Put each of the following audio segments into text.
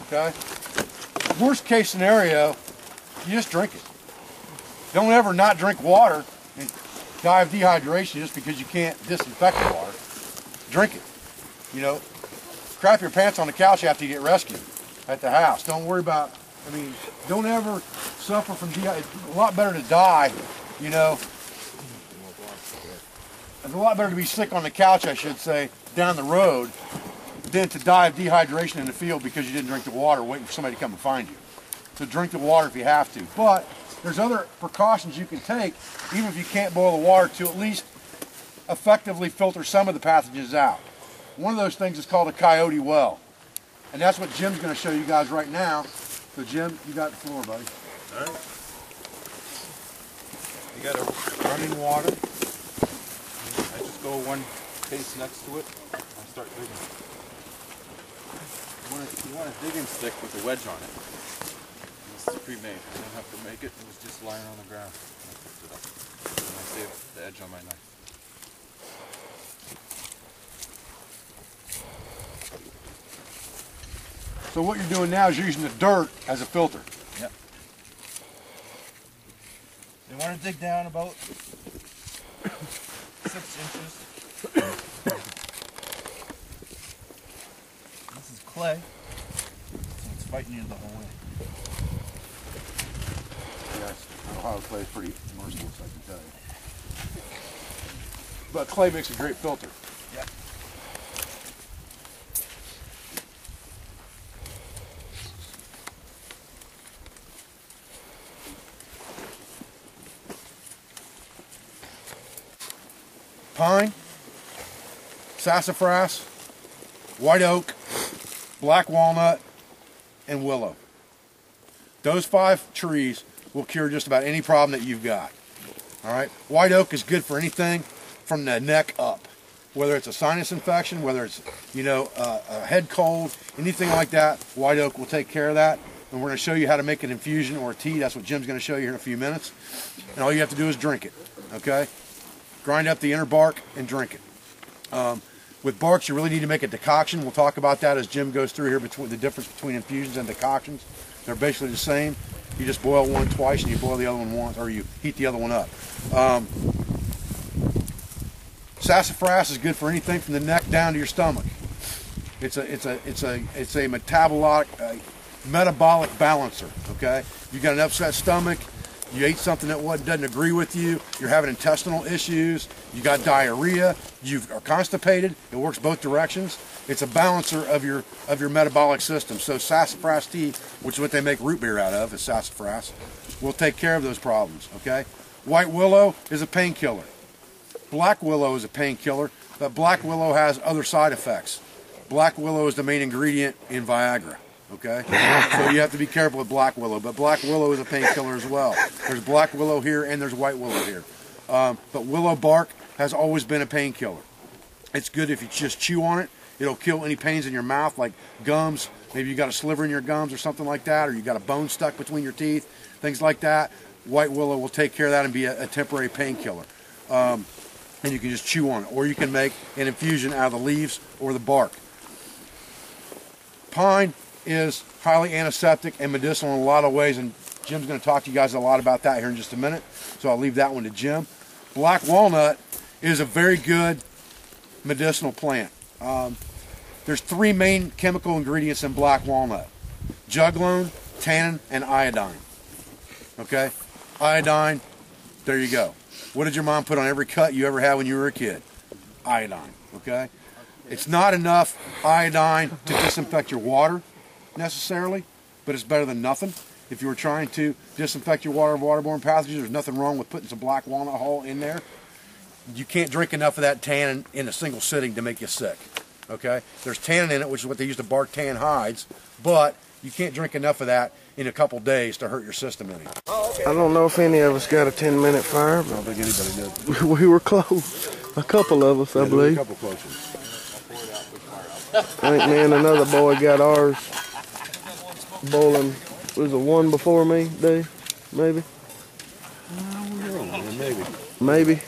Okay? Worst case scenario, you just drink it. Don't ever not drink water and die of dehydration just because you can't disinfect the water. Drink it. You know, crap your pants on the couch after you get rescued at the house. Don't worry about, I mean, don't ever suffer from dehydration. It's a lot better to die, you know. It's a lot better to be sick on the couch, I should say, down the road, than to die of dehydration in the field because you didn't drink the water waiting for somebody to come and find you. So drink the water if you have to. But there's other precautions you can take, even if you can't boil the water, to at least effectively filter some of the pathogens out. One of those things is called a coyote well. And that's what Jim's going to show you guys right now. So Jim, you got the floor, buddy. All right. You got a running water. I just go one pace next to it. I start digging. You want a digging stick with a wedge on it. This is pre-made. I don't have to make it. It was just lying on the ground. I picked it up. And I saved the edge on my knife. So what you're doing now is you're using the dirt as a filter. Yep. You want to dig down about 6 inches. This is clay, so it's fighting you the whole way. Yes, Ohio clay is pretty merciless, I can tell you. But clay makes a great filter. Yep. Pine, sassafras, white oak, black walnut, and willow. Those 5 trees will cure just about any problem that you've got. All right. White oak is good for anything from the neck up, whether it's a sinus infection, whether it's, you know, a head cold, anything like that. White oak will take care of that. And we're going to show you how to make an infusion or a tea. That's what Jim's going to show you here in a few minutes. And all you have to do is drink it. Okay. Grind up the inner bark and drink it. With barks, you really need to make a decoction. We'll talk about that as Jim goes through here, between the difference between infusions and decoctions. They're basically the same. You just boil one twice and you boil the other one once, or you heat the other one up. Sassafras is good for anything from the neck down to your stomach. It's a metabolic balancer. Okay, you got an upset stomach. You ate something that doesn't agree with you, you're having intestinal issues, you got diarrhea, you are constipated, it works both directions. It's a balancer of your metabolic system. So sassafras tea, which is what they make root beer out of, is sassafras, will take care of those problems, okay? White willow is a painkiller. Black willow is a painkiller, but black willow has other side effects. Black willow is the main ingredient in Viagra. Okay, so you have to be careful with black willow, but black willow is a painkiller as well. There's black willow here and there's white willow here. But willow bark has always been a painkiller. It's good if you just chew on it. It'll kill any pains in your mouth, like gums. Maybe you got a sliver in your gums or something like that, or you got a bone stuck between your teeth, things like that. White willow will take care of that and be a temporary painkiller. And you can just chew on it, or you can make an infusion out of the leaves or the bark. Pine is highly antiseptic and medicinal in a lot of ways, and Jim's going to talk to you guys a lot about that here in just a minute, so I'll leave that one to Jim. Black walnut is a very good medicinal plant. There's 3 main chemical ingredients in black walnut: juglone, tannin, and iodine. Okay, iodine, there you go. What did your mom put on every cut you ever had when you were a kid? Iodine. Okay, it's not enough iodine to disinfect your water necessarily, but it's better than nothing. If you were trying to disinfect your water of waterborne pathogens, there's nothing wrong with putting some black walnut hull in there. You can't drink enough of that tannin in a single sitting to make you sick. Okay, there's tannin in it, which is what they use to bark tan hides, but you can't drink enough of that in a couple days to hurt your system any. I don't know if any of us got a 10-minute fire, but I don't think anybody did. We were close. A couple of us, I believe. A couple close. I think me and another boy got ours boiling. Was it one before me, Dave? Maybe? Maybe.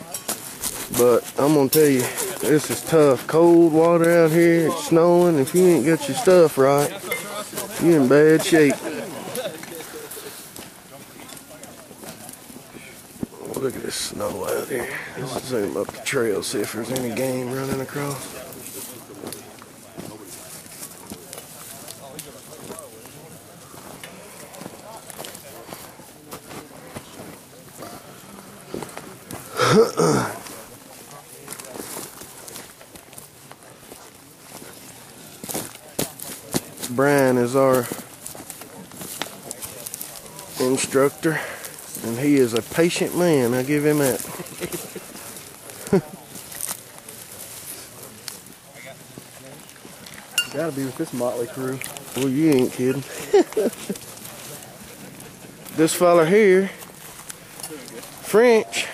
But I'm going to tell you, this is tough. Cold water out here, it's snowing. If you ain't got your stuff right, You in bad shape. Look at this snow out here. Let's zoom up the trail, see if there's any game running across. Brian is our instructor, and he is a patient man. I give him that. Gotta be with this motley crew. Well, you ain't kidding. This fella here, French,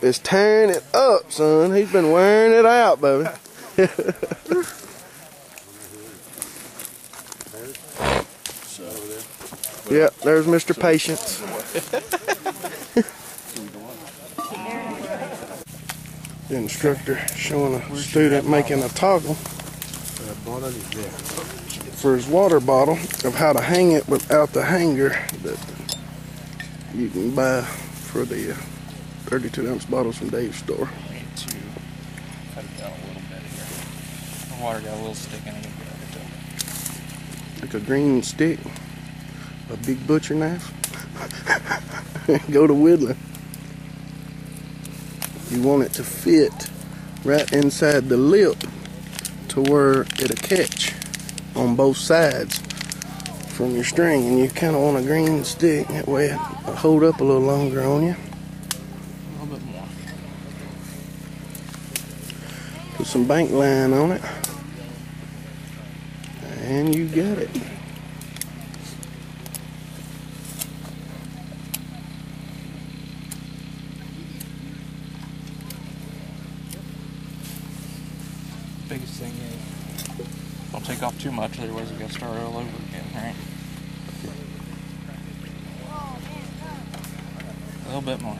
is tearing it up, son. He's been wearing it out, baby. Yep, there's Mr. Patience. The instructor showing a student making a toggle for his water bottle of how to hang it without the hanger that you can buy for the 32-ounce bottles from Dave's store. Need to cut it down a little bit here. The water got a little stick in it. Like a green stick, a big butcher knife. Go to whittling. You want it to fit right inside the lip to where it'll catch on both sides from your string, and you kind of want a green stick, that way it'll hold up a little longer on you. A little bit more. Put some bank line on it, and you got it. Biggest thing is don't take off too much, otherwise we gotta start all over again, right? A little bit more.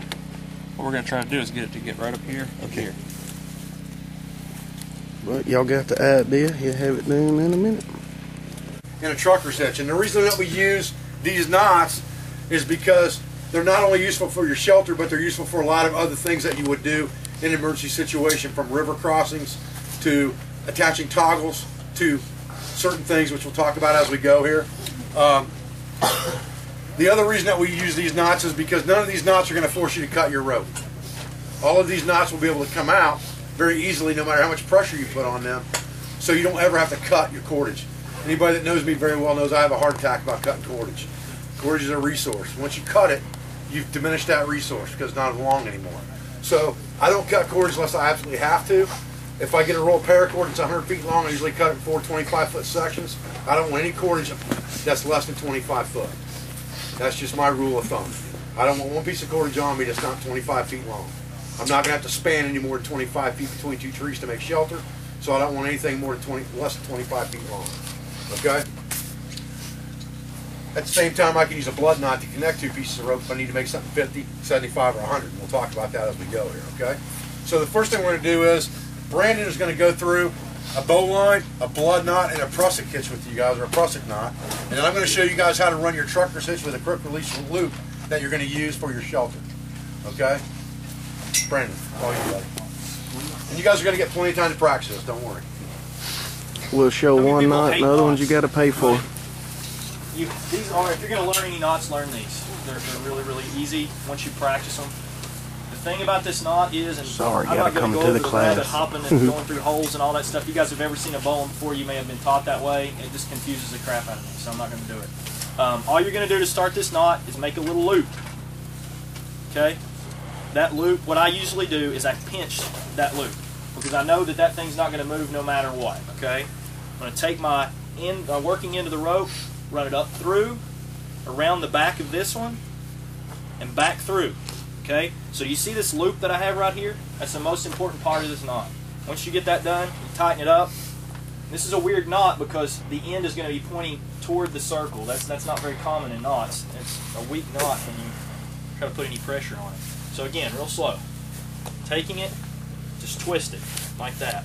What we're gonna try to do is get it to get right up here, up here. But y'all got the idea. You'll have it done in a minute. In a trucker hitch. And the reason that we use these knots is because they're not only useful for your shelter, but they're useful for a lot of other things that you would do in an emergency situation, from river crossings to attaching toggles to certain things, which we'll talk about as we go here. The other reason that we use these knots is because none of these knots are going to force you to cut your rope. All of these knots will be able to come out very easily no matter how much pressure you put on them, so you don't ever have to cut your cordage. Anybody that knows me very well knows I have a heart attack about cutting cordage. Cordage is a resource. Once you cut it, you've diminished that resource because it's not as long anymore. So I don't cut cordage unless I absolutely have to. If I get a roll of paracord that's 100 feet long, I usually cut it in 4 25-foot sections. I don't want any cordage that's less than 25 foot. That's just my rule of thumb. I don't want one piece of cordage on me that's not 25 feet long. I'm not going to have to span any more than 25 feet between two trees to make shelter, so I don't want anything more than less than 25 feet long. Okay? At the same time, I can use a blood knot to connect two pieces of rope if I need to make something 50, 75, or 100. We'll talk about that as we go here, okay? So the first thing we're going to do is, Brandon is going to go through a bowline, a blood knot, and a prusik hitch with you guys, or a prusik knot. And then I'm going to show you guys how to run your trucker's hitch with a quick release loop that you're going to use for your shelter. Okay? Brandon, all you, buddy. And you guys are going to get plenty of time to practice this, don't worry. We'll show one knot, and the other ones you got to pay for. These are, if you're going to learn any knots, learn these. They're really, really easy once you practice them. The thing about this knot is, and sorry, I'm not going to go to over the the class. rabbit hopping and going through holes and all that stuff. You guys have ever seen a bowline before, you may have been taught that way. It just confuses the crap out of me, so I'm not going to do it. All you're going to do to start this knot is make a little loop. Okay? That loop, what I usually do is I pinch that loop, because I know that that thing's not going to move no matter what. Okay? I'm going to take my working end of the rope, run it up through, around the back of this one, and back through. Okay? So you see this loop that I have right here? That's the most important part of this knot. Once you get that done, you tighten it up. This is a weird knot because the end is going to be pointing toward the circle. That's not very common in knots. It's a weak knot when you try to put any pressure on it. So again, real slow. Taking it, just twist it like that.